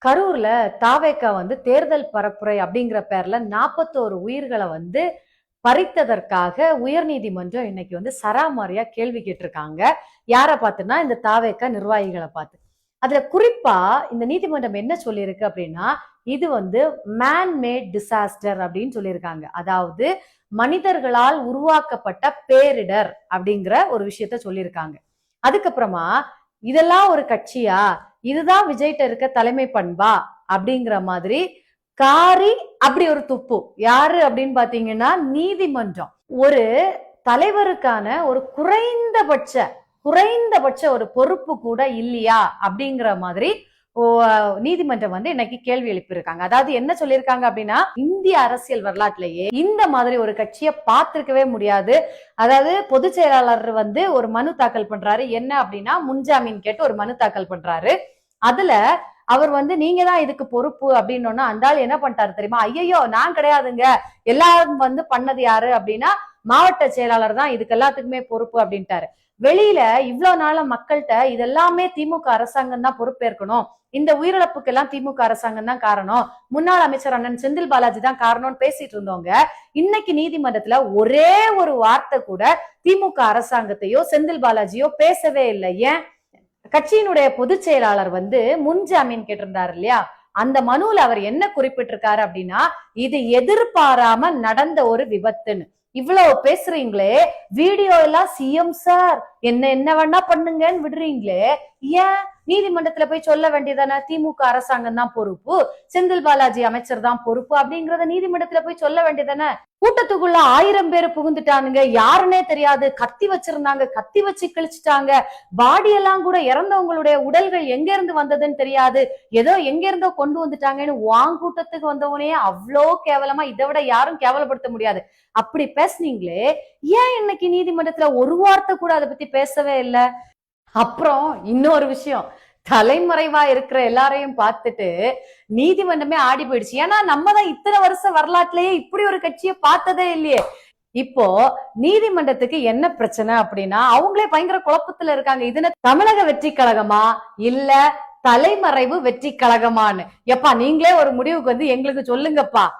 கரூர்ல தாவேக்கா தேர்தல் பரப்புரை அப்படிங்கிற பேர்ல 41 உயிர்களை பறித்ததற்காக உயர்நீதிமன்றம் இன்னைக்கு சராமாரியா கேள்வி கேட்டிருக்காங்க. யாரை பார்த்துன்னா இந்த தாவேக்கா நிர்வாகிகளை பார்த்து. அதுல குறிப்பா இந்த நீதிமன்றம் என்ன சொல்லியிருக்கு அப்படின்னா, இது மேன் மேட் டிசாஸ்டர் அப்படின்னு சொல்லியிருக்காங்க. அதாவது மனிதர்களால் உருவாக்கப்பட்ட பேரிடர் அப்படிங்கிற ஒரு விஷயத்த சொல்லியிருக்காங்க. அதுக்கப்புறமா இதெல்லாம் ஒரு கட்சியா, இதுதான் விஜய்கிட்ட இருக்க தலைமை பண்பா அப்படிங்கிற மாதிரி காரி அப்படி ஒரு துப்பு. யாரு அப்படின்னு பாத்தீங்கன்னா நீதிமன்றம். ஒரு தலைவருக்கான ஒரு குறைந்தபட்ச ஒரு பொறுப்பு கூட இல்லையா அப்படிங்கிற மாதிரி நீதிமன்றம் இன்னைக்கு கேள்வி எழுப்பியிருக்காங்க. அதாவது என்ன சொல்லியிருக்காங்க அப்படின்னா, இந்திய அரசியல் வரலாற்றிலேயே இந்த மாதிரி ஒரு கட்சியை பார்த்திருக்கவே முடியாது. அதாவது பொதுச் செயலாளர் ஒரு மனு தாக்கல் பண்றாரு. என்ன அப்படின்னா, முன்ஜாமீன் கேட்டு ஒரு மனு தாக்கல் பண்றாரு. அதுல அவர் நீங்க தான் இதுக்கு பொறுப்பு அப்படின்னு அந்த ஆள் என்ன பண்ணிட்டாரு தெரியுமா? ஐயோ நான் கிடையாதுங்க, எல்லாரும் பண்ணது யாரு அப்படின்னா மாவட்ட செயலாளர் தான் இதுக்கு எல்லாத்துக்குமே பொறுப்பு அப்படின்ட்டாரு. வெளியில இவ்வளவு நாள மக்கள்கிட்ட இதெல்லாமே திமுக அரசாங்கம் தான் பொறுப்பேற்கணும், இந்த உயிரிழப்புக்கு எல்லாம் திமுக அரசாங்கம் தான் காரணம், முன்னாள் அமைச்சர் அண்ணன் செந்தில் பாலாஜி தான் காரணம்னு பேசிட்டு இருந்தவங்க இன்னைக்கு நீதிமன்றத்துல ஒரே ஒரு வார்த்தை கூட திமுக அரசாங்கத்தையோ செந்தில் பாலாஜியோ பேசவே இல்லை. ஏன்? கட்சியினுடைய பொதுச் செயலாளர் முன்ஜாமீன் கேட்டிருந்தாரு இல்லையா, அந்த மனுவில் அவர் என்ன குறிப்பிட்டிருக்காரு அப்படின்னா, இது எதிர்பாராம நடந்த ஒரு விபத்துன்னு. இவ்வளவு பேசுறீங்களே, வீடியோ எல்லாம் சிஎம் சார் என்ன வேணா பண்ணுங்கன்னு விடுறீங்களே, ஏன் நீதிமன்றத்துல போய் சொல்ல வேண்டியதானே திமுக அரசாங்கம் தான் பொறுப்பு, செந்தில் பாலாஜி அமைச்சர் தான் பொறுப்பு அப்படிங்கறத நீதிமன்றத்துல போய் சொல்ல வேண்டியதானே? கூட்டத்துக்குள்ள 1000 பேர் புகுந்துட்டானுங்க, யாருன்னே தெரியாது, கத்தி வச்சிருந்தாங்க, கத்தி வச்சு கிழிச்சிட்டாங்க, பாடி எல்லாம் கூட இறந்தவங்களுடைய உடல்கள் எங்க இருந்து வந்ததுன்னு தெரியாது, ஏதோ எங்க இருந்தோ கொண்டு வந்துட்டாங்கன்னு கூட்டத்துக்கு வந்தவனையே அவ்வளோ கேவலமா, இதை விட யாரும் கேவலப்படுத்த முடியாது அப்படி பேசுனீங்களே, ஏன் இன்னைக்கு நீதிமன்றத்துல ஒரு வார்த்தை கூட அதை பத்தி பேசவே இல்லை? அப்புறம் இன்னொரு விஷயம், தலைமறைவா இருக்கிற எல்லாரையும் பார்த்துட்டு நீதிமன்றமே ஆடி போயிடுச்சு. ஏன்னா நம்ம தான் இத்தனை வருஷ வரலாற்றுலயே இப்படி ஒரு கட்சியை பார்த்ததே இல்லையே. இப்போ நீதிமன்றத்துக்கு என்ன பிரச்சனை அப்படின்னா, அவங்களே பயங்கர குழப்பத்துல இருக்காங்க. இதுல தமிழக வெற்றி கழகமா இல்ல தலைமறைவு வெற்றி கழகமான்னு எப்பா நீங்களே ஒரு முடிவுக்கு எங்களுக்கு சொல்லுங்கப்பா.